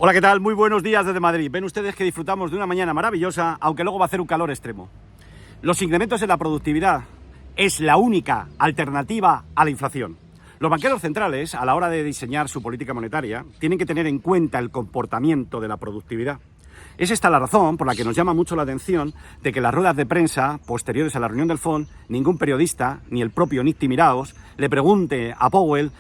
Hola, ¿qué tal? Muy buenos días desde Madrid. Ven ustedes que disfrutamos de una mañana maravillosa, aunque luego va a hacer un calor extremo. Los incrementos en la productividad es la única alternativa a la inflación. Los banqueros centrales, a la hora de diseñar su política monetaria, tienen que tener en cuenta el comportamiento de la productividad. Es esta la razón por la que nos llama mucho la atención de que en las ruedas de prensa posteriores a la reunión del FONC, ningún periodista, ni el propio Nick Timiraos, le pregunte a Powell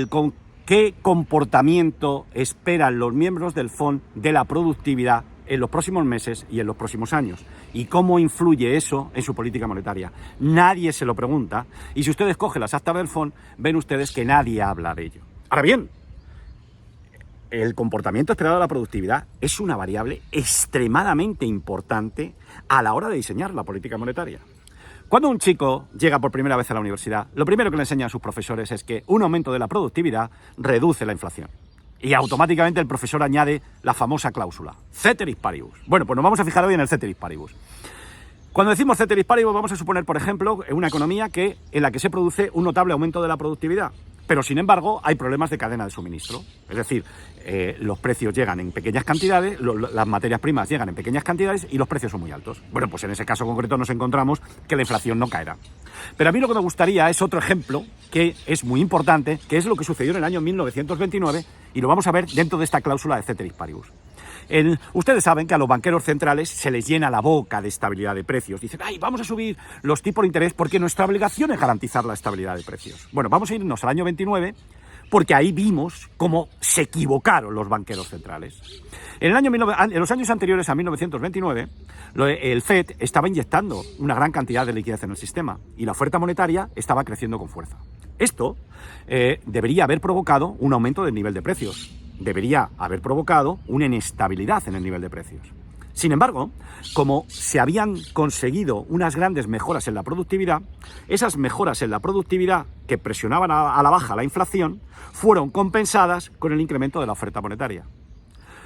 con qué comportamiento esperan los miembros del FONC de la productividad en los próximos meses y en los próximos años, y cómo influye eso en su política monetaria. Nadie se lo pregunta, y si ustedes cogen las actas del FONC, ven ustedes que nadie habla de ello. Ahora bien, el comportamiento esperado de la productividad es una variable extremadamente importante a la hora de diseñar la política monetaria. Cuando un chico llega por primera vez a la universidad, lo primero que le enseñan a sus profesores es que un aumento de la productividad reduce la inflación. Y automáticamente el profesor añade la famosa cláusula, ceteris paribus. Bueno, pues nos vamos a fijar hoy en el ceteris paribus. Cuando decimos ceteris paribus, vamos a suponer, por ejemplo, una economía en la que se produce un notable aumento de la productividad. Pero, sin embargo, hay problemas de cadena de suministro. Es decir, los precios llegan en pequeñas cantidades, las materias primas llegan en pequeñas cantidades y los precios son muy altos. Bueno, pues en ese caso concreto nos encontramos que la inflación no caerá. Pero a mí lo que me gustaría es otro ejemplo que es muy importante, que es lo que sucedió en el año 1929, y lo vamos a ver dentro de esta cláusula de ceteris paribus. Ustedes saben que a los banqueros centrales se les llena la boca de estabilidad de precios. Dicen, ¡ay, vamos a subir los tipos de interés porque nuestra obligación es garantizar la estabilidad de precios! Bueno, vamos a irnos al año 29 porque ahí vimos cómo se equivocaron los banqueros centrales. En los años anteriores a 1929, el FED estaba inyectando una gran cantidad de liquidez en el sistema y la oferta monetaria estaba creciendo con fuerza. Esto debería haber provocado un aumento del nivel de precios. Debería haber provocado una inestabilidad en el nivel de precios. Sin embargo, como se habían conseguido unas grandes mejoras en la productividad, esas mejoras en la productividad que presionaban a la baja la inflación fueron compensadas con el incremento de la oferta monetaria.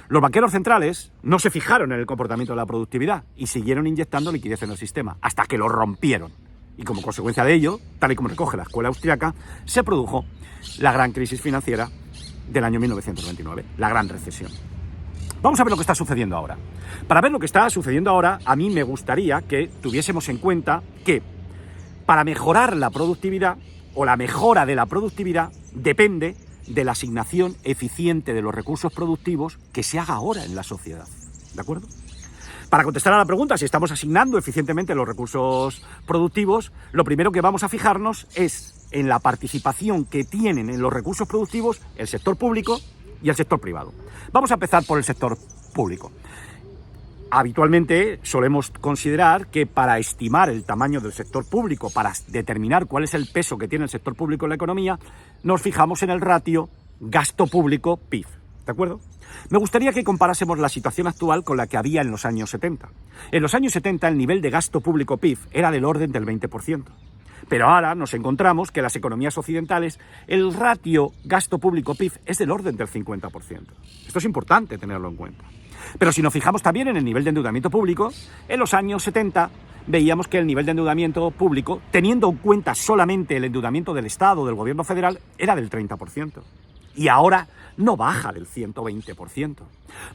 Los banqueros centrales no se fijaron en el comportamiento de la productividad y siguieron inyectando liquidez en el sistema hasta que lo rompieron. Y como consecuencia de ello, tal y como recoge la escuela austriaca, se produjo la gran crisis financiera del año 1929, la gran recesión. Vamos a ver lo que está sucediendo ahora. Para ver lo que está sucediendo ahora, a mí me gustaría que tuviésemos en cuenta que para mejorar la productividad o la mejora de la productividad depende de la asignación eficiente de los recursos productivos que se haga ahora en la sociedad. ¿De acuerdo? Para contestar a la pregunta si estamos asignando eficientemente los recursos productivos, lo primero que vamos a fijarnos es en la participación que tienen en los recursos productivos el sector público y el sector privado. Vamos a empezar por el sector público. Habitualmente solemos considerar que para estimar el tamaño del sector público, para determinar cuál es el peso que tiene el sector público en la economía, nos fijamos en el ratio gasto público-PIB. ¿De acuerdo? Me gustaría que comparásemos la situación actual con la que había en los años 70. En los años 70 el nivel de gasto público-PIB era del orden del 20%. Pero ahora nos encontramos que en las economías occidentales el ratio gasto público-PIB es del orden del 50%. Esto es importante tenerlo en cuenta. Pero si nos fijamos también en el nivel de endeudamiento público, en los años 70 veíamos que el nivel de endeudamiento público, teniendo en cuenta solamente el endeudamiento del Estado o del gobierno federal, era del 30%. Y ahora no baja del 120%.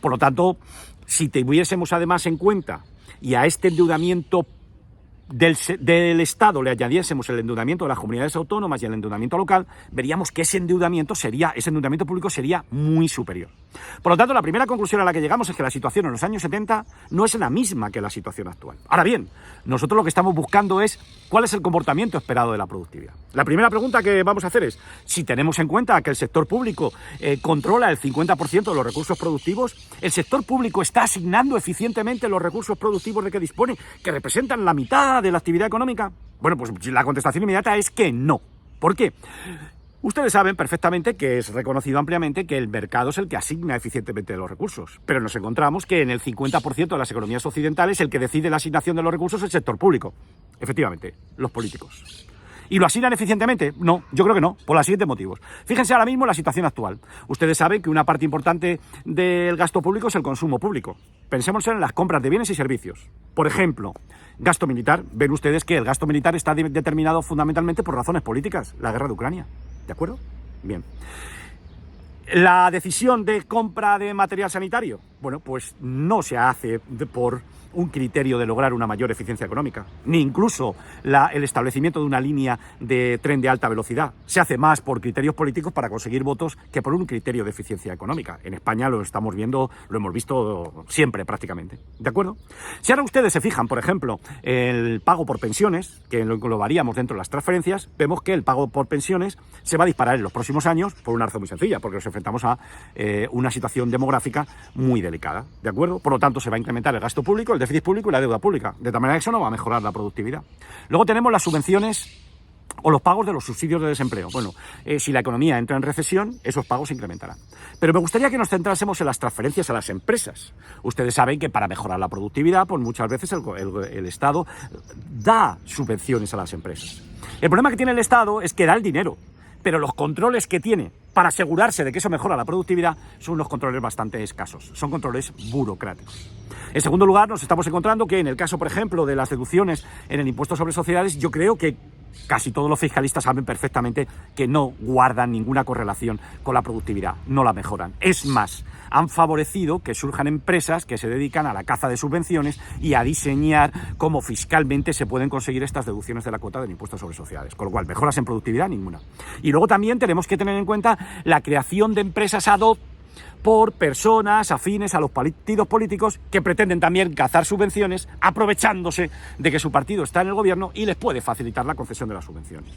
Por lo tanto, si tuviésemos además en cuenta y a este endeudamiento del Estado le añadiésemos el endeudamiento de las comunidades autónomas y el endeudamiento local, veríamos que ese endeudamiento público sería muy superior. Por lo tanto, la primera conclusión a la que llegamos es que la situación en los años 70 no es la misma que la situación actual. Ahora bien, nosotros lo que estamos buscando es cuál es el comportamiento esperado de la productividad. La primera pregunta que vamos a hacer es, si tenemos en cuenta que el sector público controla el 50% de los recursos productivos, ¿el sector público está asignando eficientemente los recursos productivos de que dispone, que representan la mitad de la actividad económica? Bueno, pues la contestación inmediata es que no. ¿Por qué? Ustedes saben perfectamente que es reconocido ampliamente que el mercado es el que asigna eficientemente los recursos, pero nos encontramos que en el 50% de las economías occidentales el que decide la asignación de los recursos es el sector público. Efectivamente, los políticos. ¿Y lo asignan eficientemente? No, yo creo que no, por los siguientes motivos. Fíjense ahora mismo en la situación actual. Ustedes saben que una parte importante del gasto público es el consumo público. Pensemos en las compras de bienes y servicios. Por ejemplo, gasto militar. Ven ustedes que el gasto militar está determinado fundamentalmente por razones políticas, la guerra de Ucrania. ¿De acuerdo? Bien. La decisión de compra de material sanitario, bueno, pues no se hace por un criterio de lograr una mayor eficiencia económica, ni incluso el establecimiento de una línea de tren de alta velocidad. Se hace más por criterios políticos para conseguir votos que por un criterio de eficiencia económica. En España lo estamos viendo, lo hemos visto siempre prácticamente, ¿de acuerdo? Si ahora ustedes se fijan, por ejemplo, el pago por pensiones, que lo englobaríamos dentro de las transferencias, vemos que el pago por pensiones se va a disparar en los próximos años por una razón muy sencilla, porque nos enfrentamos a una situación demográfica muy delicada, ¿de acuerdo? Por lo tanto, se va a incrementar el gasto público, el déficit público y la deuda pública, de tal manera que eso no va a mejorar la productividad. Luego tenemos las subvenciones o los pagos de los subsidios de desempleo. Bueno, si la economía entra en recesión, esos pagos se incrementarán. Pero me gustaría que nos centrásemos en las transferencias a las empresas. Ustedes saben que para mejorar la productividad, pues muchas veces el Estado da subvenciones a las empresas. El problema que tiene el Estado es que da el dinero, pero los controles que tiene para asegurarse de que eso mejora la productividad son unos controles bastante escasos, son controles burocráticos. En segundo lugar, nos estamos encontrando que en el caso, por ejemplo, de las deducciones en el impuesto sobre sociedades, yo creo que casi todos los fiscalistas saben perfectamente que no guardan ninguna correlación con la productividad, no la mejoran. Es más, han favorecido que surjan empresas que se dedican a la caza de subvenciones y a diseñar cómo fiscalmente se pueden conseguir estas deducciones de la cuota del impuesto sobre sociedades, con lo cual mejoras en productividad ninguna. Y luego también tenemos que tener en cuenta la creación de empresas ad hoc por personas afines a los partidos políticos que pretenden también cazar subvenciones aprovechándose de que su partido está en el gobierno y les puede facilitar la concesión de las subvenciones.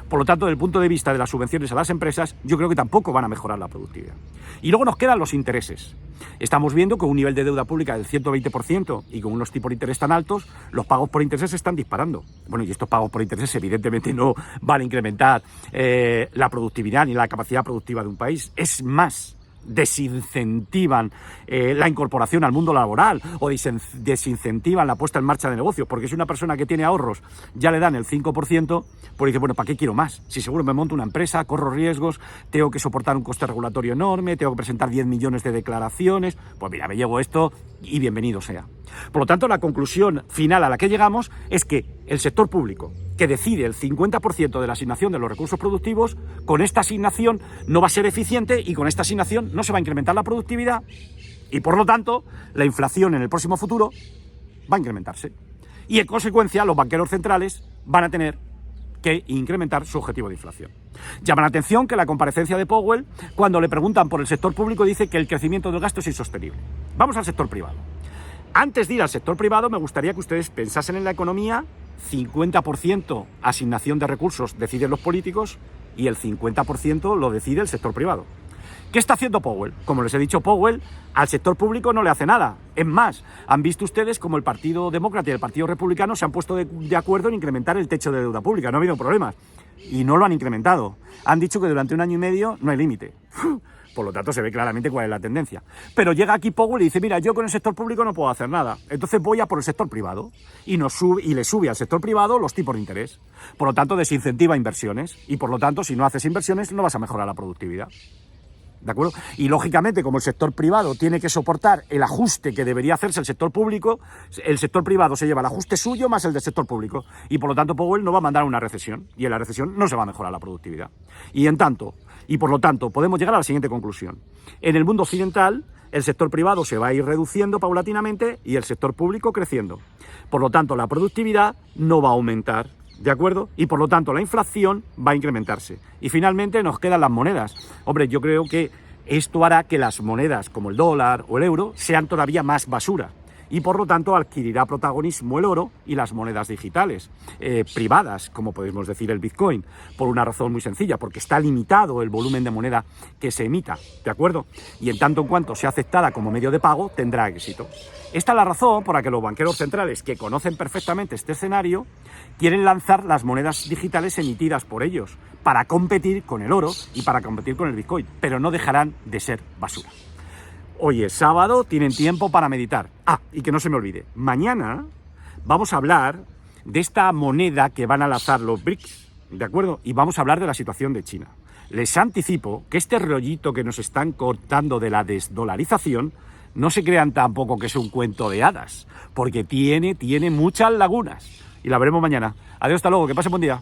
Por lo tanto, desde el punto de vista de las subvenciones a las empresas, yo creo que tampoco van a mejorar la productividad. Y luego nos quedan los intereses. Estamos viendo que un nivel de deuda pública del 120% y con unos tipos de interés tan altos, los pagos por intereses se están disparando. Bueno, y estos pagos por intereses evidentemente no van a incrementar la productividad ni la capacidad productiva de un país. Es más, desincentivan la incorporación al mundo laboral o desincentivan la puesta en marcha de negocios, porque si una persona que tiene ahorros ya le dan el 5%, pues dice, bueno, ¿para qué quiero más? Si seguro me monto una empresa, corro riesgos, tengo que soportar un coste regulatorio enorme, tengo que presentar 10 millones de declaraciones, pues mira, me llevo esto y bienvenido sea. Por lo tanto, la conclusión final a la que llegamos es que el sector público, que decide el 50% de la asignación de los recursos productivos, con esta asignación no va a ser eficiente y con esta asignación no se va a incrementar la productividad y, por lo tanto, la inflación en el próximo futuro va a incrementarse. Y, en consecuencia, los banqueros centrales van a tener que incrementar su objetivo de inflación. Llama la atención que la comparecencia de Powell, cuando le preguntan por el sector público, dice que el crecimiento del gasto es insostenible. Vamos al sector privado. Antes de ir al sector privado, me gustaría que ustedes pensasen en la economía. 50% asignación de recursos deciden los políticos y el 50% lo decide el sector privado. ¿Qué está haciendo Powell? Como les he dicho, Powell al sector público no le hace nada. Es más, han visto ustedes como el Partido Demócrata y el Partido Republicano se han puesto de acuerdo en incrementar el techo de deuda pública. No ha habido problemas. Y no lo han incrementado. Han dicho que durante un año y medio no hay límite. Por lo tanto, se ve claramente cuál es la tendencia. Pero llega aquí Powell y dice, mira, yo con el sector público no puedo hacer nada. Entonces voy a por el sector privado. Y le sube al sector privado los tipos de interés. Por lo tanto, desincentiva inversiones. Y por lo tanto, si no haces inversiones, no vas a mejorar la productividad. ¿De acuerdo? Y lógicamente, como el sector privado tiene que soportar el ajuste que debería hacerse el sector público, el sector privado se lleva el ajuste suyo más el del sector público. Y por lo tanto, Powell no va a mandar una recesión. Y en la recesión no se va a mejorar la productividad. Y por lo tanto, podemos llegar a la siguiente conclusión. En el mundo occidental, el sector privado se va a ir reduciendo paulatinamente y el sector público creciendo. Por lo tanto, la productividad no va a aumentar. ¿De acuerdo? Y por lo tanto la inflación va a incrementarse. Y finalmente nos quedan las monedas. Hombre, yo creo que esto hará que las monedas como el dólar o el euro sean todavía más basura. Y por lo tanto adquirirá protagonismo el oro y las monedas digitales, privadas, como podemos decir el Bitcoin, por una razón muy sencilla, porque está limitado el volumen de moneda que se emita, ¿de acuerdo? Y en tanto en cuanto sea aceptada como medio de pago, tendrá éxito. Esta es la razón por la que los banqueros centrales, que conocen perfectamente este escenario, quieren lanzar las monedas digitales emitidas por ellos, para competir con el oro y para competir con el Bitcoin, pero no dejarán de ser basura. Hoy es sábado, tienen tiempo para meditar. Y que no se me olvide, mañana vamos a hablar de esta moneda que van a lanzar los BRICS, ¿de acuerdo? Y vamos a hablar de la situación de China. Les anticipo que este rollito que nos están cortando de la desdolarización, no se crean tampoco que es un cuento de hadas, porque tiene muchas lagunas. Y la veremos mañana. Adiós, hasta luego, que pasen buen día.